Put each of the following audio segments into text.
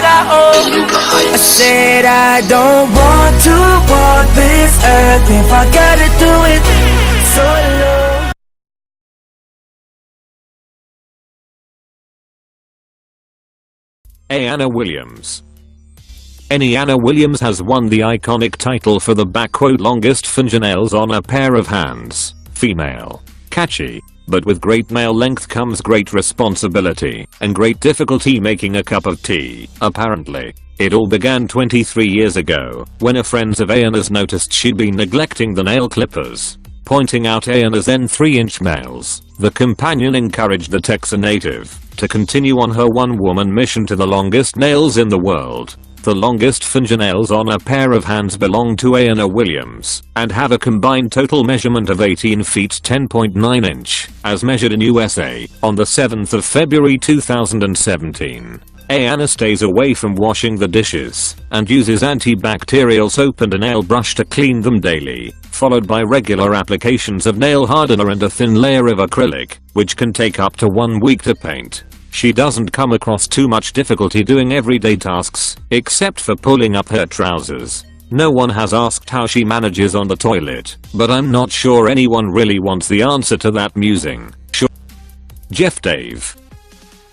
I said I don't want to walk this earth if I gotta do it solo. Anna Williams. Anna Williams has won the iconic title for the longest fingernails on a pair of hands. Female. Catchy. But with great nail length comes great responsibility and great difficulty making a cup of tea, apparently. It all began 23 years ago when a friend of Anna's noticed she'd been neglecting the nail clippers. Pointing out Anna's then 3-inch nails, the companion encouraged the Texan native to continue on her one-woman mission to the longest nails in the world. The longest fingernails on a pair of hands belong to Anna Williams and have a combined total measurement of 18 feet 10.9 inch, as measured in USA, on the 7th of February 2017. Anna stays away from washing the dishes and uses antibacterial soap and a nail brush to clean them daily, followed by regular applications of nail hardener and a thin layer of acrylic, which can take up to 1 week to paint. She doesn't come across too much difficulty doing everyday tasks, except for pulling up her trousers. No one has asked how she manages on the toilet, but I'm not sure anyone really wants the answer to that musing. Sure. Jeff Dave.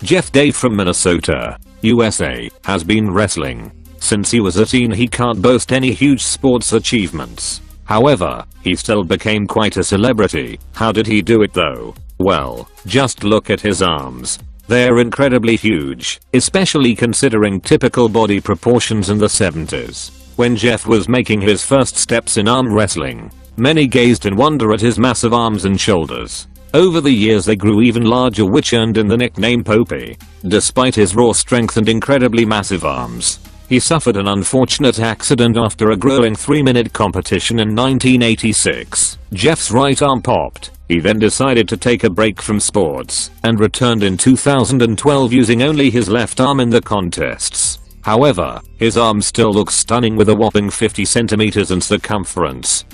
Jeff Dave from Minnesota, USA, has been wrestling. Since he was a teen he can't boast any huge sports achievements. However, he still became quite a celebrity. How did he do it though? Well, just look at his arms. They're incredibly huge, especially considering typical body proportions in the 70s. When Jeff was making his first steps in arm wrestling, many gazed in wonder at his massive arms and shoulders. Over the years they grew even larger, which earned him the nickname Popey. Despite his raw strength and incredibly massive arms, he suffered an unfortunate accident after a grueling 3-minute competition in 1986. Jeff's right arm popped. He then decided to take a break from sports and returned in 2012 using only his left arm in the contests. However, his arm still looks stunning with a whopping 50 centimeters in circumference.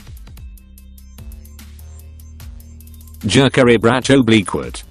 Jerkery Bracho Bleakwood.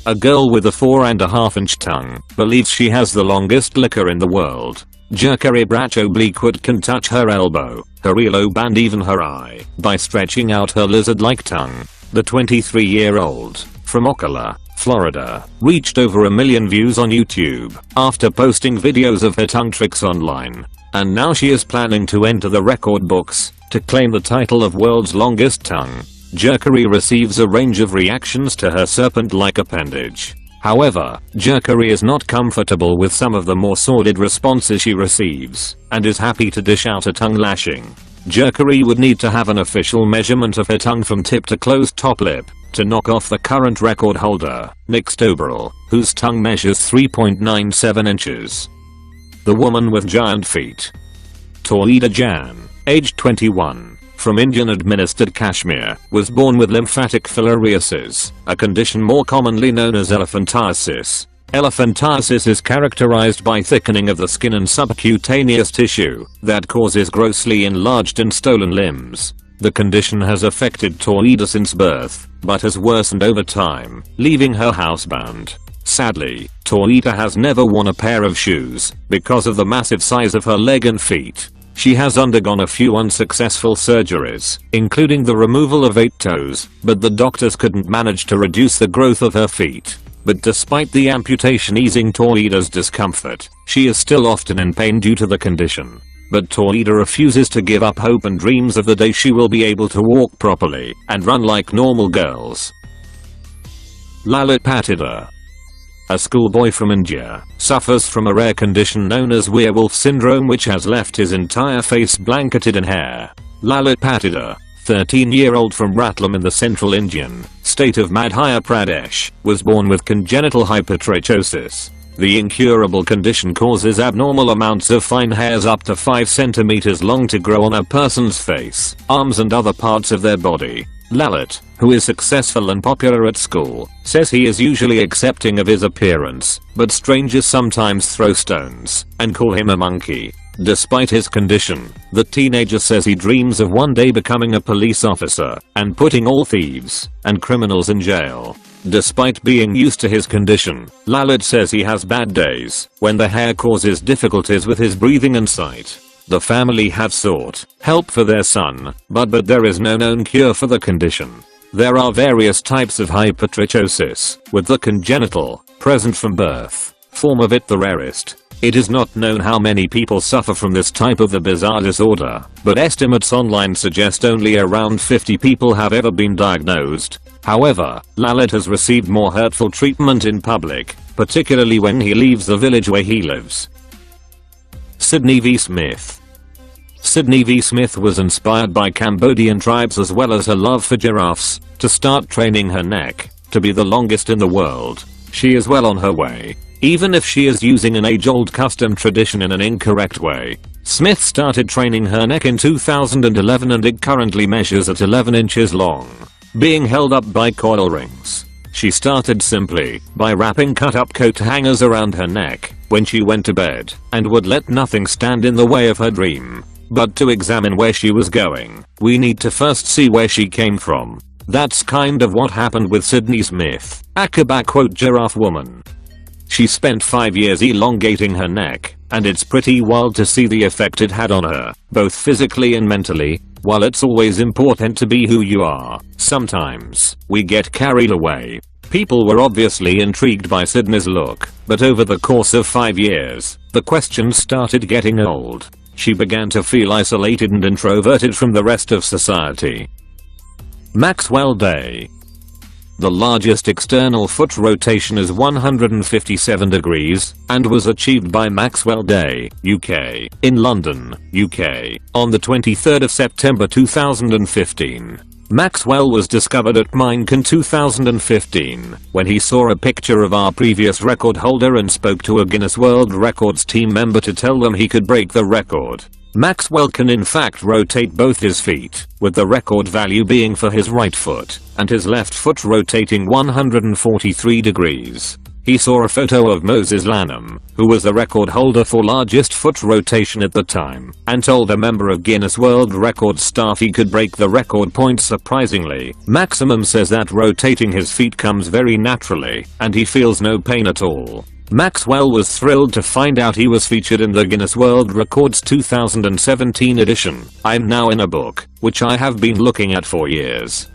A girl with a 4.5-inch tongue believes she has the longest licker in the world. Jerkery Bracho Bleakwood can touch her elbow, her earlobe and even her eye by stretching out her lizard-like tongue. The 23-year-old, from Ocala, Florida, reached over 1 million views on YouTube after posting videos of her tongue tricks online. And now she is planning to enter the record books to claim the title of world's longest tongue. Jerkery receives a range of reactions to her serpent-like appendage. However, Jerkery is not comfortable with some of the more sordid responses she receives and is happy to dish out a tongue lashing. Jerkery would need to have an official measurement of her tongue from tip to closed top lip to knock off the current record holder, Nick Stoberl, whose tongue measures 3.97 inches. The woman with giant feet. Tawhida Jan, age 21, from Indian-administered Kashmir, was born with lymphatic filariasis, a condition more commonly known as elephantiasis. Elephantiasis is characterized by thickening of the skin and subcutaneous tissue that causes grossly enlarged and swollen limbs. The condition has affected Tawhida since birth, but has worsened over time, leaving her housebound. Sadly, Tawhida has never worn a pair of shoes because of the massive size of her leg and feet. She has undergone a few unsuccessful surgeries, including the removal of 8 toes, but the doctors couldn't manage to reduce the growth of her feet. But despite the amputation easing Tawhida's discomfort, she is still often in pain due to the condition. But Tawhida refuses to give up hope and dreams of the day she will be able to walk properly and run like normal girls. Lalit Patidar. A schoolboy from India suffers from a rare condition known as werewolf syndrome, which has left his entire face blanketed in hair. Lalit Patidar, 13-year-old from Ratlam in the central Indian state of Madhya Pradesh, was born with congenital hypertrichosis. The incurable condition causes abnormal amounts of fine hairs up to 5 centimeters long to grow on a person's face, arms and other parts of their body. Lalit, who is successful and popular at school, says he is usually accepting of his appearance, but strangers sometimes throw stones and call him a monkey. Despite his condition, the teenager says he dreams of one day becoming a police officer and putting all thieves and criminals in jail. Despite being used to his condition, Lalit says he has bad days when the hair causes difficulties with his breathing and sight. The family have sought help for their son, but there is no known cure for the condition. There are various types of hypertrichosis, with the congenital, present from birth, form of it the rarest. It is not known how many people suffer from this type of the bizarre disorder, but estimates online suggest only around 50 people have ever been diagnosed. However, Lalit has received more hurtful treatment in public, particularly when he leaves the village where he lives. Sydney V. Smith. Sydney V. Smith was inspired by Cambodian tribes as well as her love for giraffes to start training her neck to be the longest in the world. She is well on her way, even if she is using an age-old custom tradition in an incorrect way. Smith started training her neck in 2011 and it currently measures at 11 inches long, being held up by coil rings. She started simply by wrapping cut-up coat hangers around her neck when she went to bed and would let nothing stand in the way of her dream. But to examine where she was going, we need to first see where she came from. That's kind of what happened with Sydney Smith, aka giraffe woman. She spent 5 years elongating her neck, and it's pretty wild to see the effect it had on her, both physically and mentally. While it's always important to be who you are, sometimes we get carried away. People were obviously intrigued by Sydney's look, but over the course of 5 years, the questions started getting old. She began to feel isolated and introverted from the rest of society. Maxwell Day. The largest external foot rotation is 157 degrees and was achieved by Maxwell Day, UK, in London, UK, on the 23rd of September 2015. Maxwell was discovered at Minecon 2015 when he saw a picture of our previous record holder and spoke to a Guinness World Records team member to tell them he could break the record. Maxwell can in fact rotate both his feet, with the record value being for his right foot, and his left foot rotating 143 degrees. He saw a photo of Moses Lanham, who was the record holder for largest foot rotation at the time, and told a member of Guinness World Records staff he could break the record point surprisingly. Maximum says that rotating his feet comes very naturally, and he feels no pain at all. Maxwell was thrilled to find out he was featured in the Guinness World Records 2017 edition. I'm now in a book, which I have been looking at for years.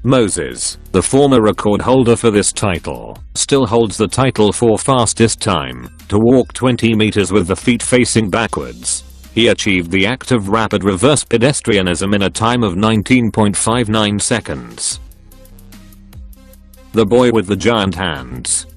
Moses, the former record holder for this title, still holds the title for fastest time to walk 20 meters with the feet facing backwards. He achieved the act of rapid reverse pedestrianism in a time of 19.59 seconds. The boy with the giant hands.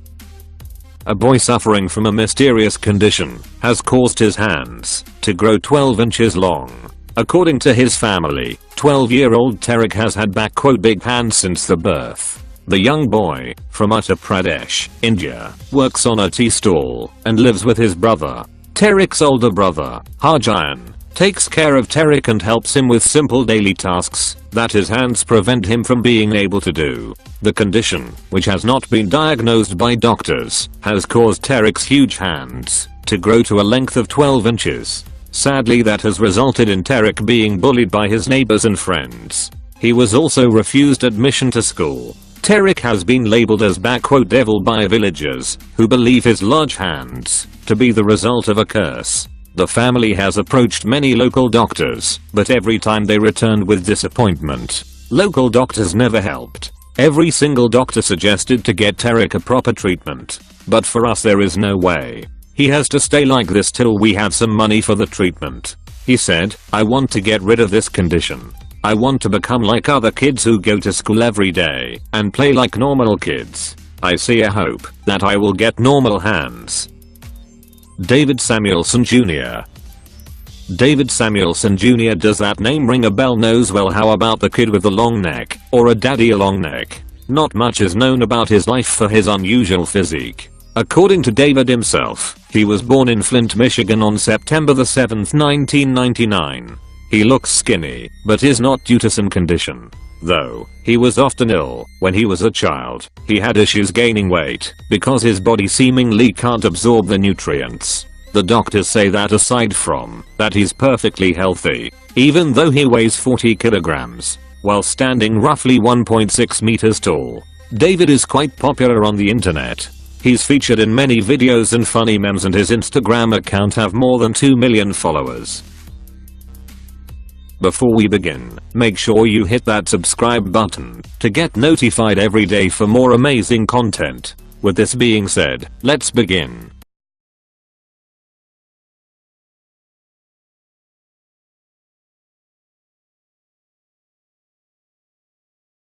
A boy suffering from a mysterious condition has caused his hands to grow 12 inches long. According to his family, 12-year-old Tarek has had big hands since the birth. The young boy, from Uttar Pradesh, India, works on a tea stall and lives with his brother. Tarek's older brother, Harjayan, takes care of Tarek and helps him with simple daily tasks that his hands prevent him from being able to do. The condition, which has not been diagnosed by doctors, has caused Tarek's huge hands to grow to a length of 12 inches. Sadly, that has resulted in Tarek being bullied by his neighbors and friends. He was also refused admission to school. Tarek has been labeled as devil by villagers who believe his large hands to be the result of a curse. The family has approached many local doctors, but every time they returned with disappointment. Local doctors never helped. Every single doctor suggested to get Tarek a proper treatment. But for us there is no way. He has to stay like this till we have some money for the treatment. He said, I want to get rid of this condition. I want to become like other kids who go to school every day and play like normal kids. I see a hope that I will get normal hands. David Samuelson Jr. David Samuelson Jr. Does that name ring a bell? Knows well. How about the kid with the long neck, or a daddy long neck? Not much is known about his life for his unusual physique. According to David himself, he was born in Flint, Michigan on September 7, 1999. He looks skinny, but is not due to some condition. Though, he was often ill when he was a child. He had issues gaining weight because his body seemingly can't absorb the nutrients. The doctors say that aside from that, he's perfectly healthy, even though he weighs 40 kilograms, while standing roughly 1.6 meters tall. David is quite popular on the internet. He's featured in many videos and funny memes, and his Instagram account have more than 2 million followers. Before we begin, make sure you hit that subscribe button to get notified every day for more amazing content. With this being said, let's begin.